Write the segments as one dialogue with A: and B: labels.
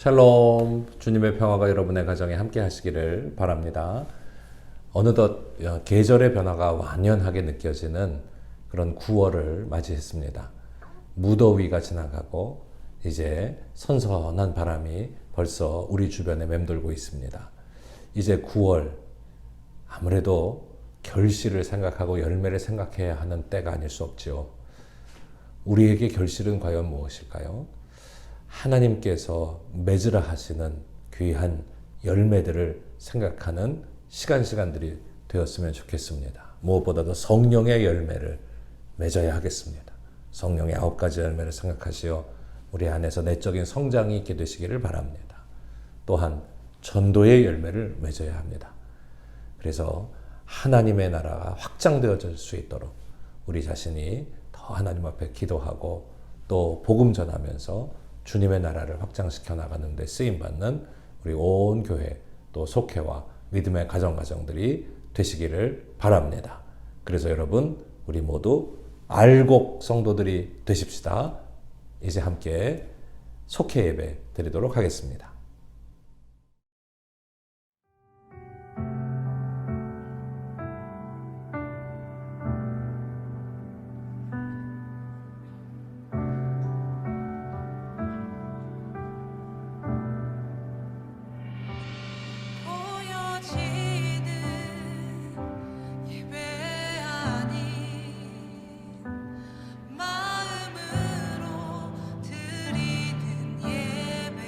A: 샬롬, 주님의 평화가 여러분의 가정에 함께 하시기를 바랍니다. 어느덧 계절의 변화가 완연하게 느껴지는 그런 9월을 맞이했습니다. 무더위가 지나가고 이제 선선한 바람이 벌써 우리 주변에 맴돌고 있습니다. 이제 9월, 아무래도 결실을 생각하고 열매를 생각해야 하는 때가 아닐 수 없지요. 우리에게 결실은 과연 무엇일까요? 하나님께서 맺으라 하시는 귀한 열매들을 생각하는 시간들이 되었으면 좋겠습니다. 무엇보다도 성령의 열매를 맺어야 하겠습니다. 성령의 9가지 열매를 생각하시어 우리 안에서 내적인 성장이 있게 되시기를 바랍니다. 또한 전도의 열매를 맺어야 합니다. 그래서 하나님의 나라가 확장되어질 수 있도록 우리 자신이 더 하나님 앞에 기도하고 또 복음 전하면서 주님의 나라를 확장시켜 나가는 데 쓰임받는 우리 온 교회 또 속회와 믿음의 가정들이 되시기를 바랍니다. 그래서 여러분 우리 모두 알곡 성도들이 되십시다. 이제 함께 속회 예배 드리도록 하겠습니다.
B: 마음으로 드리는 예배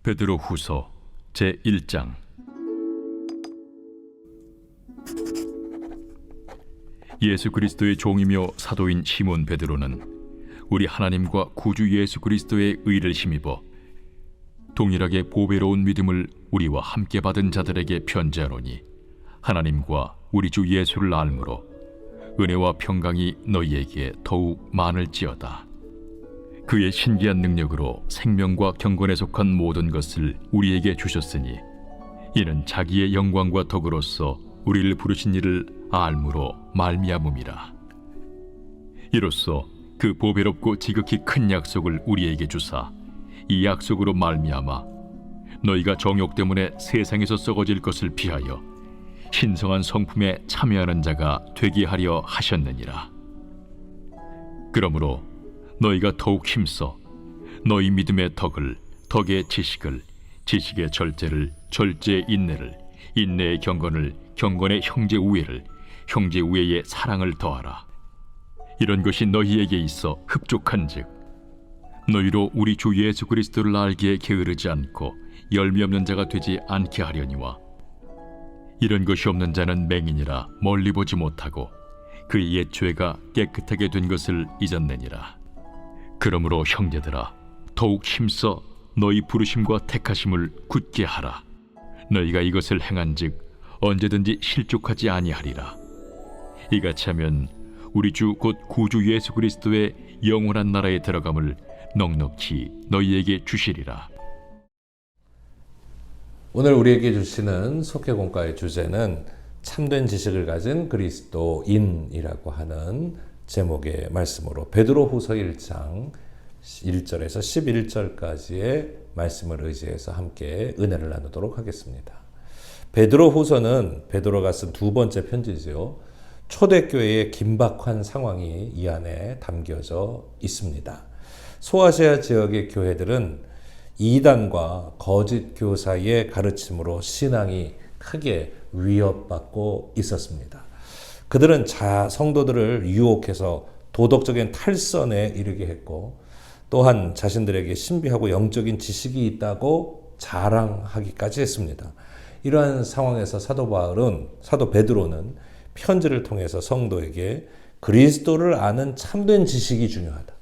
B: 베드로후서 제1장. 예수 그리스도의 종이며 사도인 시몬 베드로는 우리 하나님과 구주 예수 그리스도의 의를 힘입어 동일하게 보배로운 믿음을 우리와 함께 받은 자들에게 편지하노니, 하나님과 우리 주 예수를 알므로 은혜와 평강이 너희에게 더욱 많을지어다. 그의 신기한 능력으로 생명과 경건에 속한 모든 것을 우리에게 주셨으니, 이는 자기의 영광과 덕으로서 우리를 부르신 이를 알므로 말미암음이라. 이로써 그 보배롭고 지극히 큰 약속을 우리에게 주사, 이 약속으로 말미암아 너희가 정욕 때문에 세상에서 썩어질 것을 피하여 신성한 성품에 참여하는 자가 되게 하려 하셨느니라. 그러므로 너희가 더욱 힘써 너희 믿음의 덕을, 덕의 지식을, 지식의 절제를, 절제의 인내를, 인내의 경건을, 경건의 형제 우애를, 형제 우애의 사랑을 더하라. 이런 것이 너희에게 있어 흡족한즉 너희로 우리 주 예수 그리스도를 알기에 게으르지 않고 열매 없는 자가 되지 않게 하려니와, 이런 것이 없는 자는 맹인이라 멀리 보지 못하고 그의 옛 죄가 깨끗하게 된 것을 잊었느니라. 그러므로 형제들아, 더욱 힘써 너희 부르심과 택하심을 굳게 하라. 너희가 이것을 행한즉 언제든지 실족하지 아니하리라. 이같이 하면 우리 주 곧 구주 예수 그리스도의 영원한 나라에 들어감을 넉넉히 너희에게 주시리라.
A: 오늘 우리에게 주시는 속회공과의 주제는 참된 지식을 가진 그리스도인이라고 하는 제목의 말씀으로 베드로후서 1장 1절에서 11절까지의 말씀을 의지해서 함께 은혜를 나누도록 하겠습니다. 베드로후서는 베드로가 쓴 두 번째 편지지요. 초대교회의 긴박한 상황이 이 안에 담겨져 있습니다. 소아시아 지역의 교회들은 이단과 거짓 교사의 가르침으로 신앙이 크게 위협받고 있었습니다. 그들은 성도들을 유혹해서 도덕적인 탈선에 이르게 했고, 또한 자신들에게 신비하고 영적인 지식이 있다고 자랑하기까지 했습니다. 이러한 상황에서 사도 베드로는 편지를 통해서 성도에게 그리스도를 아는 참된 지식이 중요하다.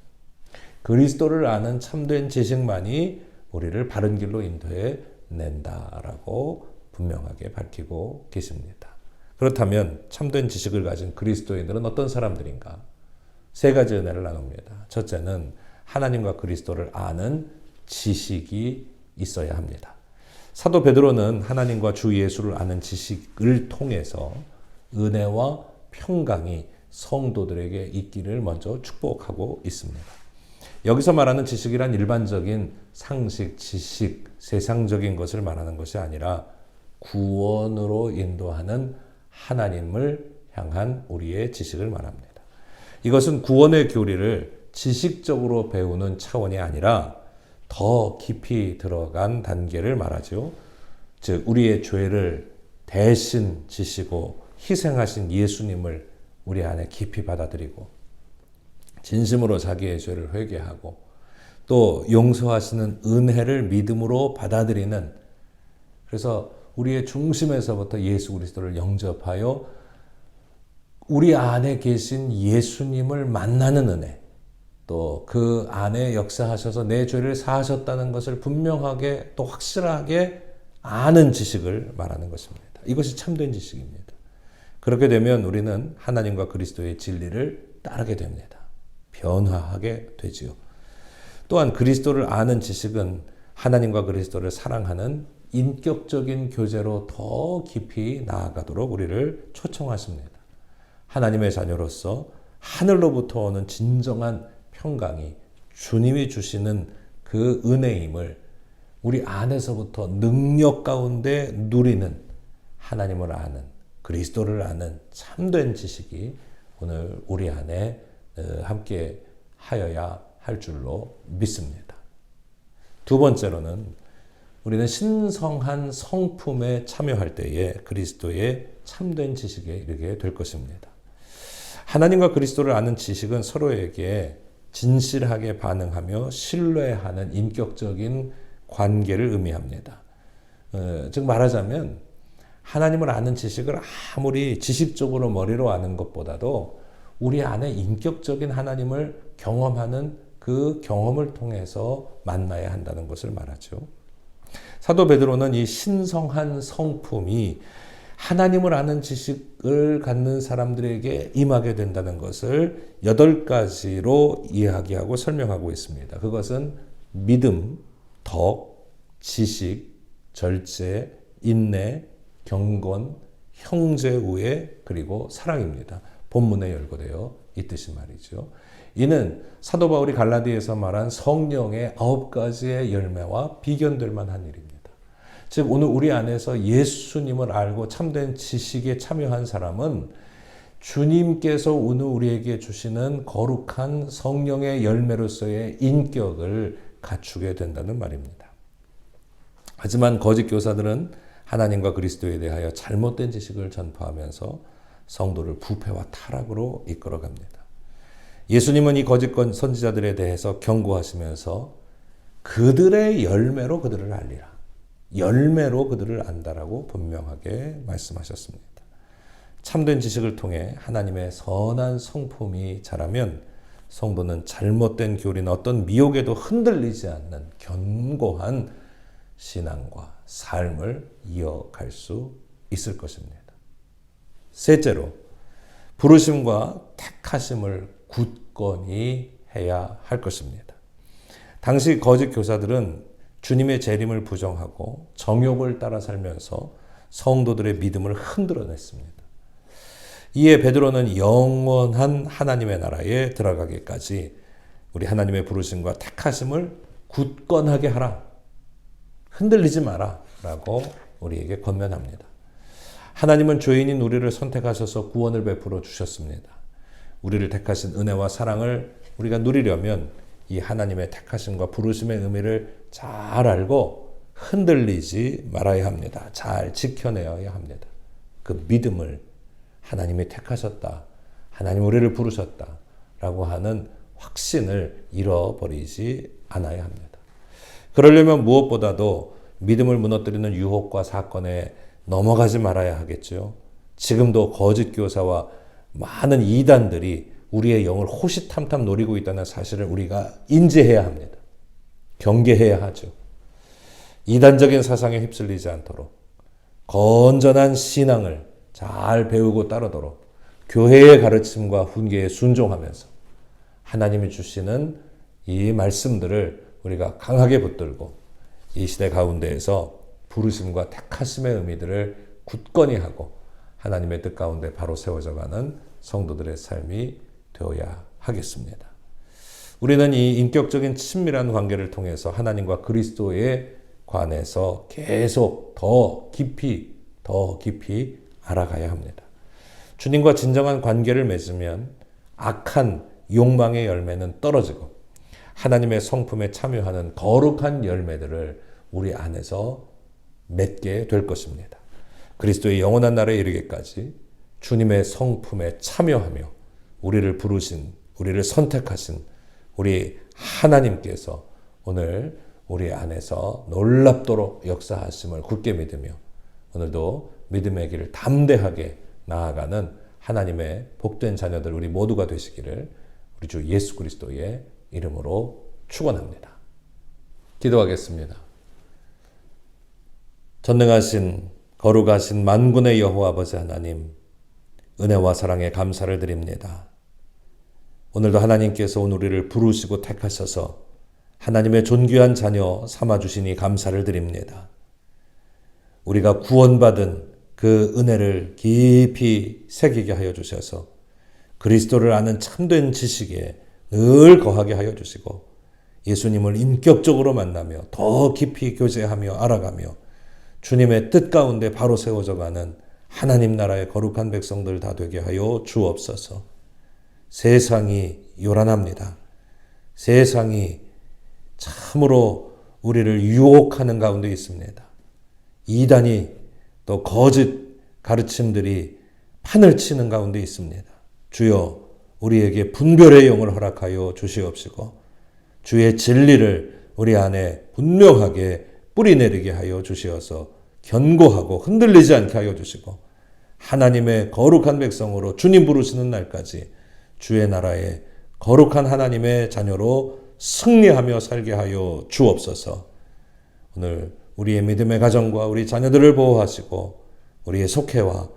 A: 그리스도를 아는 참된 지식만이 우리를 바른 길로 인도해 낸다라고 분명하게 밝히고 계십니다. 그렇다면 참된 지식을 가진 그리스도인들은 어떤 사람들인가? 세 가지 은혜를 나눕니다. 첫째는 하나님과 그리스도를 아는 지식이 있어야 합니다. 사도 베드로는 하나님과 주 예수를 아는 지식을 통해서 은혜와 평강이 성도들에게 있기를 먼저 축복하고 있습니다. 여기서 말하는 지식이란 일반적인 상식, 지식, 세상적인 것을 말하는 것이 아니라 구원으로 인도하는 하나님을 향한 우리의 지식을 말합니다. 이것은 구원의 교리를 지식적으로 배우는 차원이 아니라 더 깊이 들어간 단계를 말하죠. 즉, 우리의 죄를 대신 지시고 희생하신 예수님을 우리 안에 깊이 받아들이고 진심으로 자기의 죄를 회개하고 또 용서하시는 은혜를 믿음으로 받아들이는, 그래서 우리의 중심에서부터 예수 그리스도를 영접하여 우리 안에 계신 예수님을 만나는 은혜, 또 그 안에 역사하셔서 내 죄를 사하셨다는 것을 분명하게 또 확실하게 아는 지식을 말하는 것입니다. 이것이 참된 지식입니다. 그렇게 되면 우리는 하나님과 그리스도의 진리를 따르게 됩니다. 변화하게 되지요. 또한 그리스도를 아는 지식은 하나님과 그리스도를 사랑하는 인격적인 교제로 더 깊이 나아가도록 우리를 초청하십니다. 하나님의 자녀로서 하늘로부터 오는 진정한 평강이 주님이 주시는 그 은혜임을 우리 안에서부터 능력 가운데 누리는 하나님을 아는, 그리스도를 아는 참된 지식이 오늘 우리 안에 함께 하여야 할 줄로 믿습니다. 두 번째로는 우리는 신성한 성품에 참여할 때에 그리스도의 참된 지식에 이르게 될 것입니다. 하나님과 그리스도를 아는 지식은 서로에게 진실하게 반응하며 신뢰하는 인격적인 관계를 의미합니다. 즉 말하자면 하나님을 아는 지식을 아무리 지식적으로 머리로 아는 것보다도 우리 안에 인격적인 하나님을 경험하는 그 경험을 통해서 만나야 한다는 것을 말하죠. 사도 베드로는 이 신성한 성품이 하나님을 아는 지식을 갖는 사람들에게 임하게 된다는 것을 8가지로 이야기하고 설명하고 있습니다. 그것은 믿음, 덕, 지식, 절제, 인내, 경건, 형제우애, 그리고 사랑입니다. 본문에 열거되어 있듯이 말이죠. 이는 사도 바울이 갈라디아에서 말한 성령의 9가지의 열매와 비견될 만한 일입니다. 즉 오늘 우리 안에서 예수님을 알고 참된 지식에 참여한 사람은 주님께서 오늘 우리에게 주시는 거룩한 성령의 열매로서의 인격을 갖추게 된다는 말입니다. 하지만 거짓 교사들은 하나님과 그리스도에 대하여 잘못된 지식을 전파하면서 성도를 부패와 타락으로 이끌어갑니다. 예수님은 이 거짓 선지자들에 대해서 경고하시면서 그들의 열매로 그들을 알리라. 열매로 그들을 안다라고 분명하게 말씀하셨습니다. 참된 지식을 통해 하나님의 선한 성품이 자라면 성도는 잘못된 교리나 어떤 미혹에도 흔들리지 않는 견고한 신앙과 삶을 이어갈 수 있을 것입니다. 셋째로, 부르심과 택하심을 굳건히 해야 할 것입니다. 당시 거짓 교사들은 주님의 재림을 부정하고 정욕을 따라 살면서 성도들의 믿음을 흔들어냈습니다. 이에 베드로는 영원한 하나님의 나라에 들어가기까지 우리 하나님의 부르심과 택하심을 굳건하게 하라. 흔들리지 마라. 라고 우리에게 권면합니다. 하나님은 죄인인 우리를 선택하셔서 구원을 베풀어 주셨습니다. 우리를 택하신 은혜와 사랑을 우리가 누리려면 이 하나님의 택하심과 부르심의 의미를 잘 알고 흔들리지 말아야 합니다. 잘 지켜내어야 합니다. 그 믿음을 하나님이 택하셨다. 하나님 우리를 부르셨다. 라고 하는 확신을 잃어버리지 않아야 합니다. 그러려면 무엇보다도 믿음을 무너뜨리는 유혹과 사건에 넘어가지 말아야 하겠죠. 지금도 거짓 교사와 많은 이단들이 우리의 영을 호시탐탐 노리고 있다는 사실을 우리가 인지해야 합니다. 경계해야 하죠. 이단적인 사상에 휩쓸리지 않도록 건전한 신앙을 잘 배우고 따르도록 교회의 가르침과 훈계에 순종하면서 하나님이 주시는 이 말씀들을 우리가 강하게 붙들고 이 시대 가운데에서 부르심과 택하심의 의미들을 굳건히 하고 하나님의 뜻 가운데 바로 세워져가는 성도들의 삶이 되어야 하겠습니다. 우리는 이 인격적인 친밀한 관계를 통해서 하나님과 그리스도에 관해서 계속 더 깊이 알아가야 합니다. 주님과 진정한 관계를 맺으면 악한 욕망의 열매는 떨어지고 하나님의 성품에 참여하는 거룩한 열매들을 우리 안에서 맺게 될 것입니다. 그리스도의 영원한 날에 이르기까지 주님의 성품에 참여하며 우리를 부르신, 우리를 선택하신 우리 하나님께서 오늘 우리 안에서 놀랍도록 역사하심을 굳게 믿으며 오늘도 믿음의 길을 담대하게 나아가는 하나님의 복된 자녀들 우리 모두가 되시기를 우리 주 예수 그리스도의 이름으로 축원합니다. 기도하겠습니다. 전능하신 거룩하신 만군의 여호와 아버지 하나님, 은혜와 사랑에 감사를 드립니다. 오늘도 하나님께서 오늘 우리를 부르시고 택하셔서 하나님의 존귀한 자녀 삼아주시니 감사를 드립니다. 우리가 구원받은 그 은혜를 깊이 새기게 하여 주셔서 그리스도를 아는 참된 지식에 늘 거하게 하여 주시고 예수님을 인격적으로 만나며 더 깊이 교제하며 알아가며 주님의 뜻 가운데 바로 세워져가는 하나님 나라의 거룩한 백성들 다 되게 하여 주옵소서. 세상이 요란합니다. 세상이 참으로 우리를 유혹하는 가운데 있습니다. 이단이 또 거짓 가르침들이 판을 치는 가운데 있습니다. 주여 우리에게 분별의 영을 허락하여 주시옵시고 주의 진리를 우리 안에 분명하게 뿌리내리게 하여 주시어서 견고하고 흔들리지 않게 하여 주시고 하나님의 거룩한 백성으로 주님 부르시는 날까지 주의 나라에 거룩한 하나님의 자녀로 승리하며 살게 하여 주옵소서. 오늘 우리의 믿음의 가정과 우리 자녀들을 보호하시고 우리의 속회와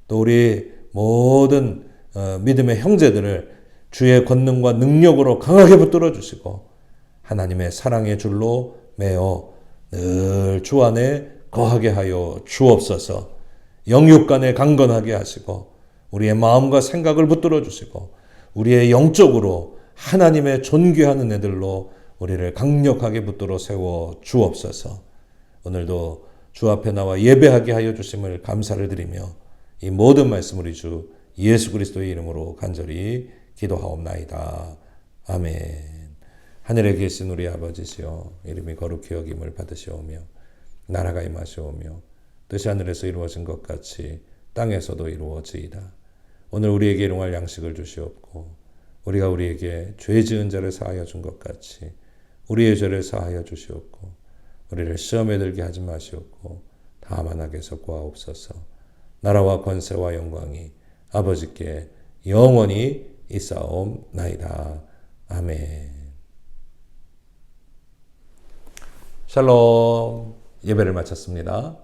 A: 또 우리 모든 믿음의 형제들을 주의 권능과 능력으로 강하게 붙들어 주시고 하나님의 사랑의 줄로 매어 늘 주 안에 거하게 하여 주옵소서. 영육간에 강건하게 하시고 우리의 마음과 생각을 붙들어 주시고 우리의 영적으로 하나님의 존귀한 은혜들로 우리를 강력하게 붙들어 세워 주옵소서. 오늘도 주 앞에 나와 예배하게 하여 주심을 감사를 드리며 이 모든 말씀을 우리 주 예수 그리스도의 이름으로 간절히 기도하옵나이다. 아멘. 하늘에 계신 우리 아버지시여 이름이 거룩히 여김을 받으시오며 나라가 임하시오며 뜻이 하늘에서 이루어진 것 같이 땅에서도 이루어지이다. 오늘 우리에게 일용할 양식을 주시옵고 우리가 우리에게 죄 지은 자를 사하여 준 것 같이 우리의 죄를 사하여 주시옵고 우리를 시험에 들게 하지 마시옵고 다만 악에서 구하옵소서. 나라와 권세와 영광이 아버지께 영원히 있사옵나이다. 아멘. 샬롬. 예배를 마쳤습니다.